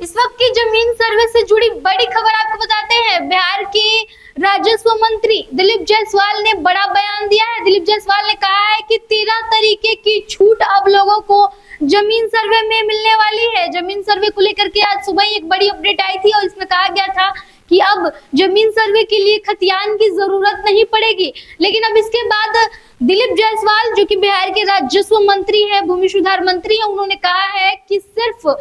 इस वक्त की जमीन सर्वे से जुड़ी बड़ी खबर आपको बताते हैं। बिहार के राजस्व मंत्री दिलीप जायसवाल ने बड़ा बयान दिया है। दिलीप जायसवाल ने कहा है कि 13 तरीके की छूट अब लोगों को जमीन सर्वे में मिलने वाली है। जमीन सर्वे को लेकर के आज सुबह ही एक बड़ी अपडेट आई थी और इसमें कहा गया था कि अब जमीन सर्वे के लिए खतियान की जरूरत नहीं पड़ेगी। लेकिन अब इसके बाद दिलीप जायसवाल जो कि बिहार के राजस्व मंत्री है, भूमि सुधार मंत्री है, उन्होंने कहा है कि सिर्फ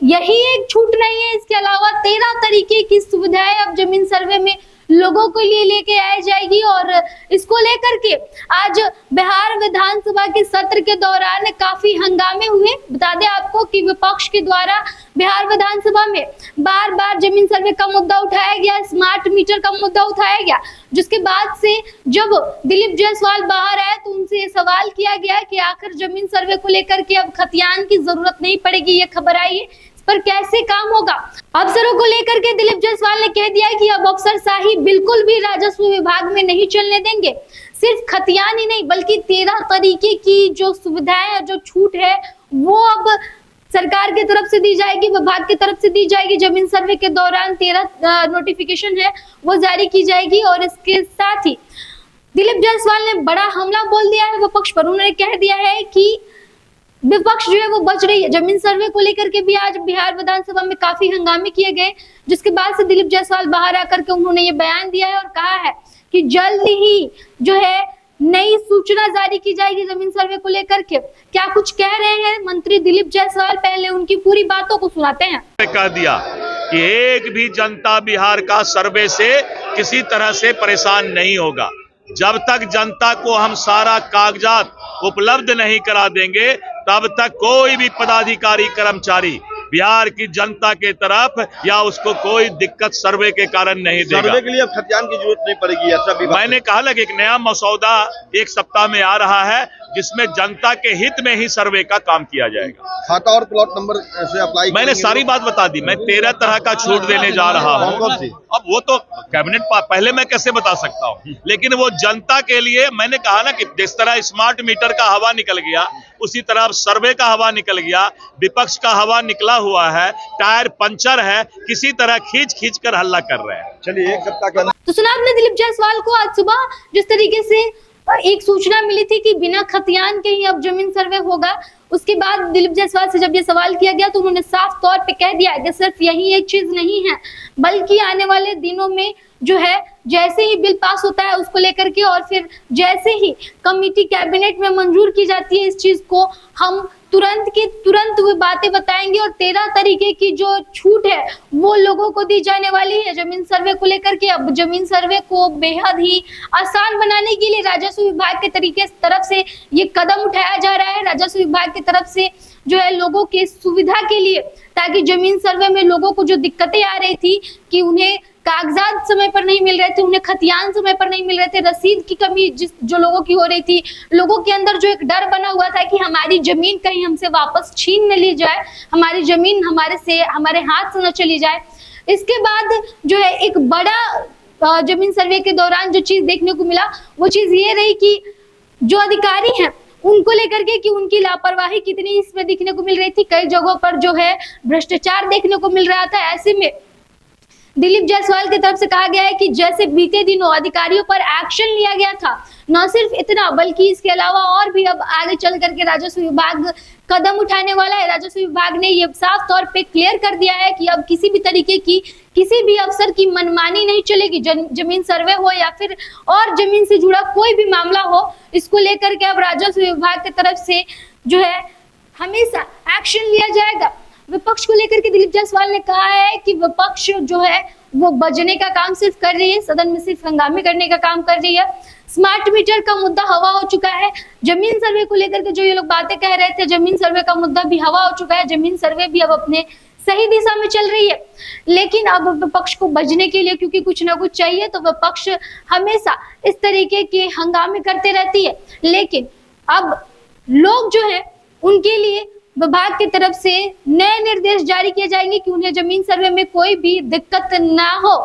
यही एक छूट नहीं है, इसके अलावा 13 तरीके की सुविधाएं अब जमीन सर्वे में लोगों के लिए लेके आई जाएगी। और इसको लेकर के आज बिहार विधानसभा के सत्र के दौरान काफी हंगामे हुए। बता दें आपको कि विपक्ष के द्वारा बिहार विधानसभा में बार बार जमीन सर्वे का मुद्दा उठाया गया, स्मार्ट मीटर का मुद्दा उठाया गया, जिसके बाद से जब दिलीप जायसवाल बाहर आए तो उनसे ये सवाल किया गया कि आखिर जमीन सर्वे को लेकर के अब खतियान की जरूरत नहीं पड़ेगी, ये खबर आई है, इस पर कैसे काम होगा। अफसरों को लेकर के दिलीप जायसवाल ने कह दिया कि अब अफसरशाही बिल्कुल भी राजस्व विभाग में नहीं चलने देंगे। सिर्फ खतियान ही नहीं बल्कि 13 तरीके की जो सुविधाएं, जो छूट है, वो अब सरकार की तरफ से दी जाएगी, विभाग की तरफ से दी जाएगी। जमीन सर्वे के दौरान 13 नोटिफिकेशन है वो जारी की जाएगी। और इसके साथ ही दिलीप जायसवाल ने बड़ा हमला बोल दिया है विपक्ष पर। उन्होंने कह दिया है कि विपक्ष जो है वो बच रही है। जमीन सर्वे को लेकर के भी आज बिहार विधानसभा में काफी हंगामे किए गए, जिसके बाद से दिलीप जायसवाल बाहर आकर के उन्होंने ये बयान दिया है और कहा है कि जल्द ही जो है नई सूचना जारी की जाएगी जमीन सर्वे को लेकर के। क्या कुछ कह रहे हैं मंत्री दिलीप जायसवाल, पहले उनकी पूरी बातों को सुनाते हैं। कह दिया कि एक भी जनता बिहार का सर्वे से किसी तरह से परेशान नहीं होगा। जब तक जनता को हम सारा कागजात उपलब्ध नहीं करा देंगे तब तक कोई भी पदाधिकारी कर्मचारी बिहार की जनता के तरफ या उसको कोई दिक्कत सर्वे के कारण नहीं देगा। सर्वे के लिए अब खतियान की जरूरत नहीं पड़ेगी, ऐसा मैंने कहा ना कि एक नया मसौदा एक सप्ताह में आ रहा है जिसमें जनता के हित में ही सर्वे का काम किया जाएगा। खाता और प्लॉट नंबर से अप्लाई मैंने सारी बात बता दी। मैं 13 तरह का छूट देने जा रहा हूँ। अब वो तो कैबिनेट पहले मैं कैसे बता सकता हूँ, लेकिन वो जनता के लिए मैंने कहा ना कि जिस तरह स्मार्ट मीटर का हवा निकल गया उसी तरह सर्वे का हवा निकल गया, विपक्ष का हवा निकला हुआ है, टायर पंचर है, किसी तरह खींच कर हल्ला कर रहे हैं। चलिए एक सप्ताह के अंदर तो सुना आपने दिलीप जायसवाल को। आज सुबह जिस तरीके से एक सूचना मिली थी कि बिना खतियान के ही अब जमीन सर्वे होगा, उसके बाद दिलीप जायसवाल से जब ये सवाल किया गया तो उन्होंने साफ तौर पे कह दिया कि सिर्फ यही एक चीज नहीं है, बल्कि आने वाले दिनों में जो है जैसे ही बिल पास होता है उसको लेकर के और फिर जैसे ही कमेटी कैबिनेट में मंजूर की जाती है इस चीज को, हम तुरंत की तुरंत वो बातें बताएंगे और 13 तरीके की जो छूट है वो लोगों को दी जाने वाली है जमीन सर्वे को लेकर के। अब जमीन सर्वे को बेहद ही आसान बनाने के लिए राजस्व विभाग के तरफ से ये कदम उठाया जा रहा है। राजस्व विभाग की तरफ से जो है लोगों के सुविधा के लिए, ताकि जमीन सर्वे में लोगों को जो दिक्कतें आ रही थी कि उन्हें कागजात समय पर नहीं मिल रहे थे, उन्हें खतियान समय पर नहीं मिल रहे थे, रसीद की कमी जो लोगों की हो रही थी, लोगों के अंदर जो एक डर बना हुआ था कि हमारी जमीन कहीं हमसे वापस छीन न ली जाए, हमारी जमीन हमारे हाथ से न चली जाए। इसके बाद जो है एक बड़ा जमीन सर्वे के दौरान जो चीज देखने को मिला वो चीज ये रही कि जो अधिकारी हैं उनको लेकर के कि उनकी लापरवाही कितनी इसमें देखने को मिल रही थी। कई जगहों पर जो है भ्रष्टाचार देखने को मिल रहा था। ऐसे में दिलीप जायसवाल की तरफ से कहा गया है कि जैसे बीते दिनों अधिकारियों पर एक्शन लिया गया था, न सिर्फ इतना बल्कि इसके अलावा और भी अब आगे चल करके राजस्व विभाग कदम उठाने वाला है। राजस्व विभाग ने ये साफ तौर पे क्लियर कर दिया है कि अब किसी भी तरीके की किसी भी अफसर की मनमानी नहीं चलेगी। जमीन सर्वे हो या फिर और जमीन से जुड़ा कोई भी मामला हो, इसको लेकर के अब राजस्व विभाग की तरफ से जो है हमेशा एक्शन लिया जाएगा। विपक्ष को लेकर के दिलीप जायसवाल ने कहा है कि विपक्ष जो है वो बजने का काम सिर्फ कर रही है, सदन में सिर्फ हंगामे करने का काम कर रही है। स्मार्ट मीटर का मुद्दा हवा हो चुका है। जमीन सर्वे को लेकर के जो ये लोग बातें कह रहे थे, जमीन सर्वे का मुद्दा भी हवा हो चुका है। जमीन सर्वे भी अब अपने सही दिशा में चल रही है। लेकिन अब विपक्ष को बजने के लिए क्योंकि कुछ ना कुछ चाहिए तो विपक्ष हमेशा इस तरीके के हंगामे करते रहती है। लेकिन अब लोग जो है उनके लिए विभाग की तरफ से नए निर्देश जारी किए जाएंगे कि उन्हें जमीन सर्वे में कोई भी दिक्कत ना हो।